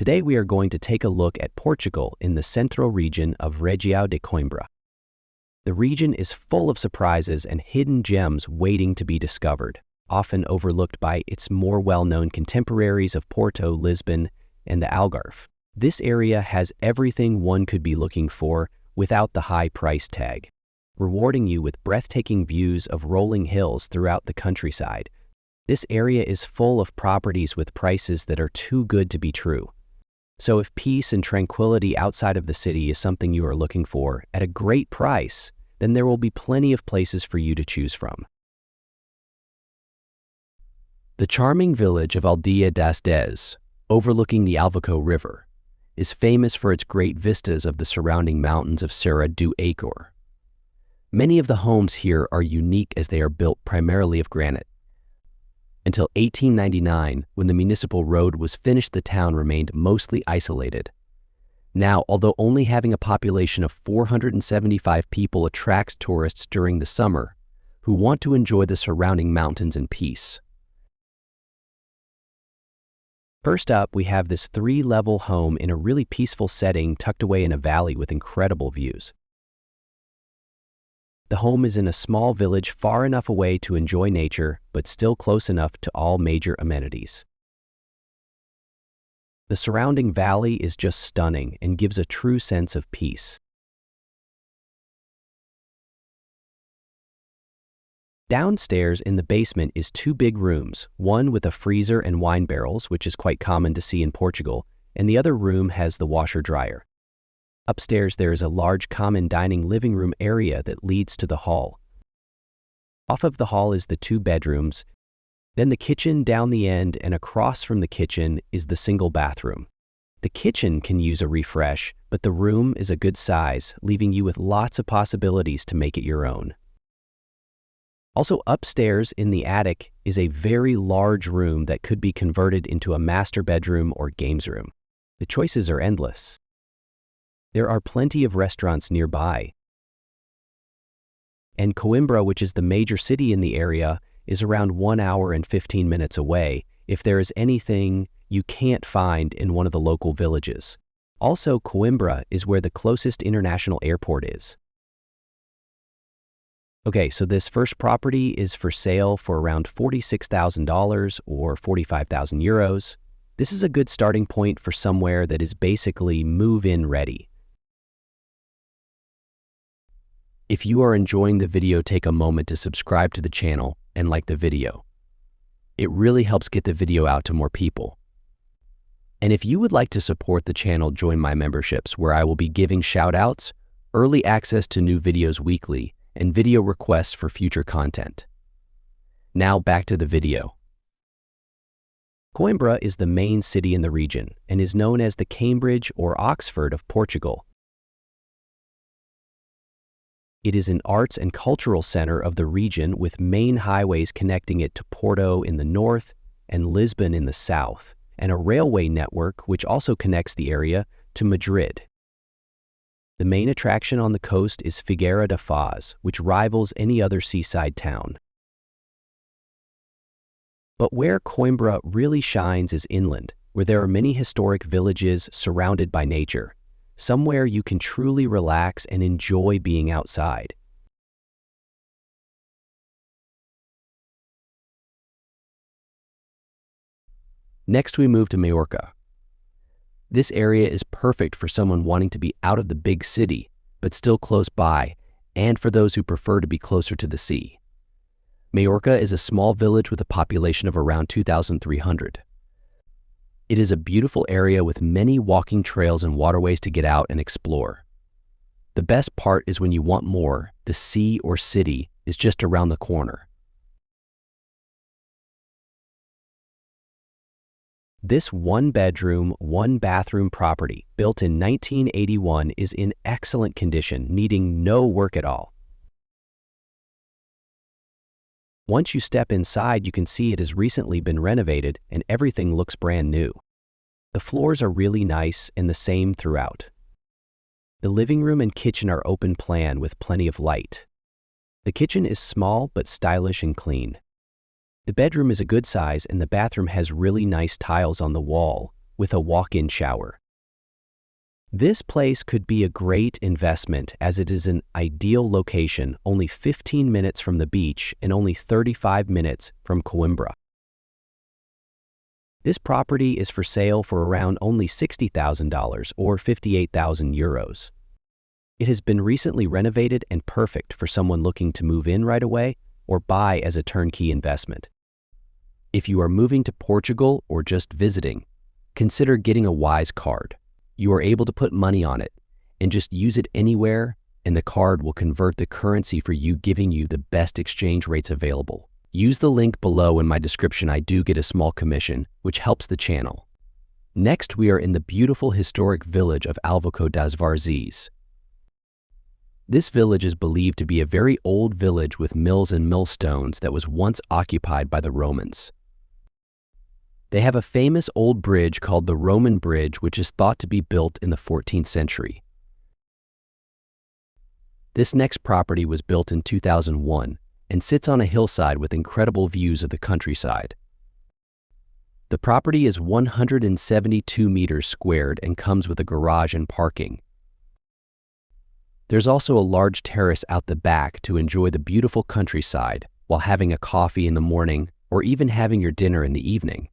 Today we are going to take a look at Portugal in the central region of Região de Coimbra. The region is full of surprises and hidden gems waiting to be discovered, often overlooked by its more well-known contemporaries of Porto, Lisbon, and the Algarve. This area has everything one could be looking for without the high price tag, rewarding you with breathtaking views of rolling hills throughout the countryside. This area is full of properties with prices that are too good to be true. So if peace and tranquility outside of the city is something you are looking for at a great price, then there will be plenty of places for you to choose from. The charming village of Aldeia Das Dez, overlooking the Alvoco River, is famous for its great vistas of the surrounding mountains of Serra do Acor. Many of the homes here are unique as they are built primarily of granite. Until 1899, when the municipal road was finished, the town remained mostly isolated. Now, although only having a population of 475 people attracts tourists during the summer, who want to enjoy the surrounding mountains in peace. First up, we have this 3-level home in a really peaceful setting tucked away in a valley with incredible views. The home is in a small village far enough away to enjoy nature, but still close enough to all major amenities. The surrounding valley is just stunning and gives a true sense of peace. Downstairs in the basement is 2 big rooms, one with a freezer and wine barrels, which is quite common to see in Portugal, and the other room has the washer-dryer. Upstairs, there is a large common dining living room area that leads to the hall. Off of the hall is the 2 bedrooms, then the kitchen down the end, and across from the kitchen is the single bathroom. The kitchen can use a refresh, but the room is a good size, leaving you with lots of possibilities to make it your own. Also upstairs in the attic is a very large room that could be converted into a master bedroom or games room. The choices are endless. There are plenty of restaurants nearby. And Coimbra, which is the major city in the area, is around 1 hour and 15 minutes away if there is anything you can't find in one of the local villages. Also, Coimbra is where the closest international airport is. Okay, so this first property is for sale for around $46,000 or 45,000 euros. This is a good starting point for somewhere that is basically move-in ready. If you are enjoying the video, take a moment to subscribe to the channel and like the video. It really helps get the video out to more people. And if you would like to support the channel, join my memberships where I will be giving shout-outs, early access to new videos weekly, and video requests for future content. Now back to the video. Coimbra is the main city in the region and is known as the Cambridge or Oxford of Portugal. It is an arts and cultural center of the region with main highways connecting it to Porto in the north and Lisbon in the south, and a railway network which also connects the area to Madrid. The main attraction on the coast is Figueira da Foz, which rivals any other seaside town. But where Coimbra really shines is inland, where there are many historic villages surrounded by nature, somewhere you can truly relax and enjoy being outside. Next, we move to Maiorca. This area is perfect for someone wanting to be out of the big city, but still close by, and for those who prefer to be closer to the sea. Maiorca is a small village with a population of around 2,300. It is a beautiful area with many walking trails and waterways to get out and explore. The best part is when you want more, the sea or city is just around the corner. This 1-bedroom, 1-bathroom property, built in 1981, is in excellent condition, needing no work at all. Once you step inside, you can see it has recently been renovated and everything looks brand new. The floors are really nice and the same throughout. The living room and kitchen are open plan with plenty of light. The kitchen is small but stylish and clean. The bedroom is a good size and the bathroom has really nice tiles on the wall, with a walk-in shower. This place could be a great investment as it is an ideal location, only 15 minutes from the beach and only 35 minutes from Coimbra. This property is for sale for around only $60,000 or 58,000 euros. It has been recently renovated and perfect for someone looking to move in right away or buy as a turnkey investment. If you are moving to Portugal or just visiting, consider getting a WISE card. You are able to put money on it and just use it anywhere, and the card will convert the currency for you, giving you the best exchange rates available. Use the link below in my description. I do get a small commission, which helps the channel. Next, we are in the beautiful historic village of Alvoco das Varzeas. This village is believed to be a very old village with mills and millstones that was once occupied by the Romans. They have a famous old bridge called the Roman Bridge, which is thought to be built in the 14th century. This next property was built in 2001 and sits on a hillside with incredible views of the countryside. The property is 172 meters squared and comes with a garage and parking. There's also a large terrace out the back to enjoy the beautiful countryside while having a coffee in the morning or even having your dinner in the evening.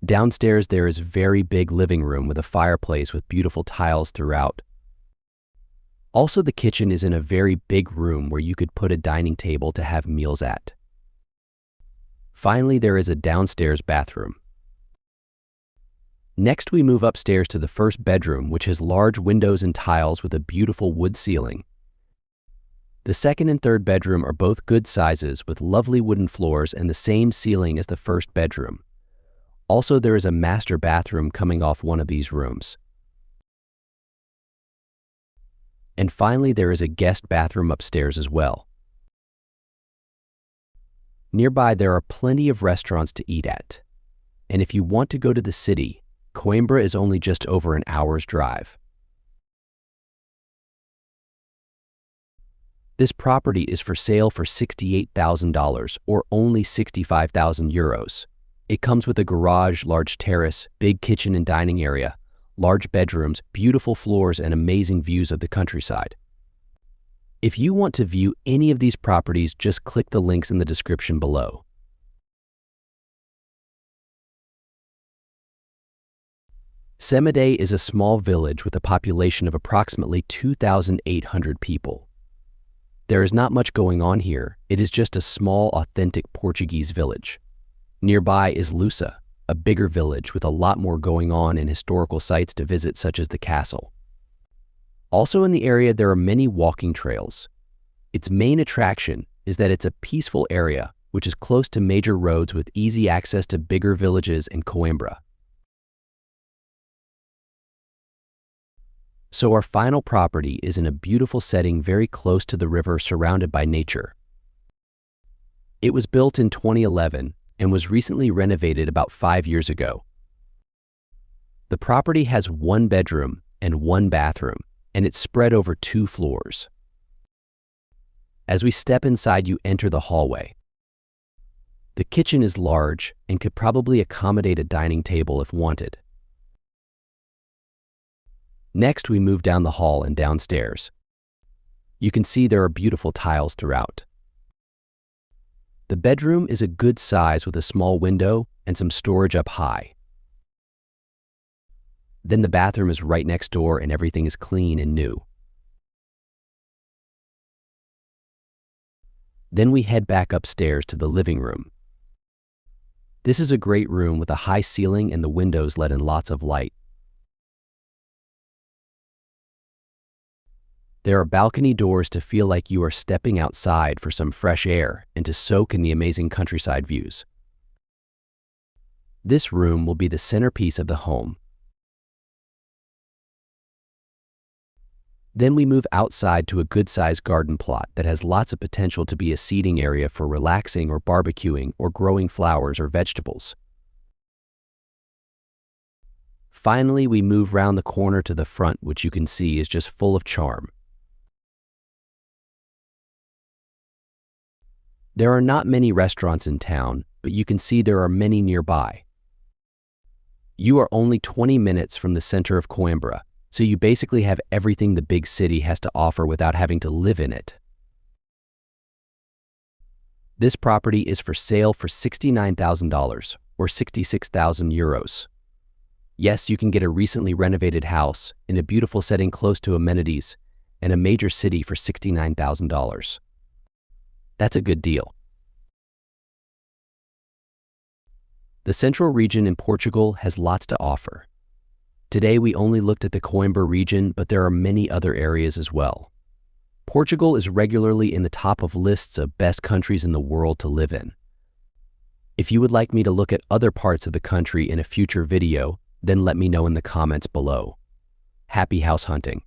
Downstairs there is a very big living room with a fireplace with beautiful tiles throughout. Also, the kitchen is in a very big room where you could put a dining table to have meals at. Finally, there is a downstairs bathroom. Next, we move upstairs to the first bedroom, which has large windows and tiles with a beautiful wood ceiling. The second and third bedroom are both good sizes with lovely wooden floors and the same ceiling as the first bedroom. Also, there is a master bathroom coming off one of these rooms. And finally, there is a guest bathroom upstairs as well. Nearby, there are plenty of restaurants to eat at. And if you want to go to the city, Coimbra is only just over an hour's drive. This property is for sale for $68,000 or only 65,000 euros. It comes with a garage, large terrace, big kitchen and dining area, large bedrooms, beautiful floors, and amazing views of the countryside. If you want to view any of these properties, just click the links in the description below. Semide is a small village with a population of approximately 2,800 people. There is not much going on here. It is just a small, authentic Portuguese village. Nearby is U.S.A, a bigger village with a lot more going on and historical sites to visit, such as the castle. Also in the area, there are many walking trails. Its main attraction is that it's a peaceful area, which is close to major roads with easy access to bigger villages in Coimbra. So our final property is in a beautiful setting very close to the river, surrounded by nature. It was built in 2011 and was recently renovated about 5 years ago. The property has 1 bedroom and 1 bathroom, and it's spread over 2 floors. As we step inside, you enter the hallway. The kitchen is large and could probably accommodate a dining table if wanted. Next, we move down the hall and downstairs. You can see there are beautiful tiles throughout. The bedroom is a good size with a small window and some storage up high. Then the bathroom is right next door and everything is clean and new. Then we head back upstairs to the living room. This is a great room with a high ceiling and the windows let in lots of light. There are balcony doors to feel like you are stepping outside for some fresh air and to soak in the amazing countryside views. This room will be the centerpiece of the home. Then we move outside to a good-sized garden plot that has lots of potential to be a seating area for relaxing or barbecuing or growing flowers or vegetables. Finally, we move round the corner to the front, which you can see is just full of charm. There are not many restaurants in town, but you can see there are many nearby. You are only 20 minutes from the center of Coimbra, so you basically have everything the big city has to offer without having to live in it. This property is for sale for $69,000 or 66,000 euros. Yes, you can get a recently renovated house in a beautiful setting close to amenities and a major city for $69,000. That's a good deal. The central region in Portugal has lots to offer. Today we only looked at the Coimbra region, but there are many other areas as well. Portugal is regularly in the top of lists of best countries in the world to live in. If you would like me to look at other parts of the country in a future video, then let me know in the comments below. Happy house hunting!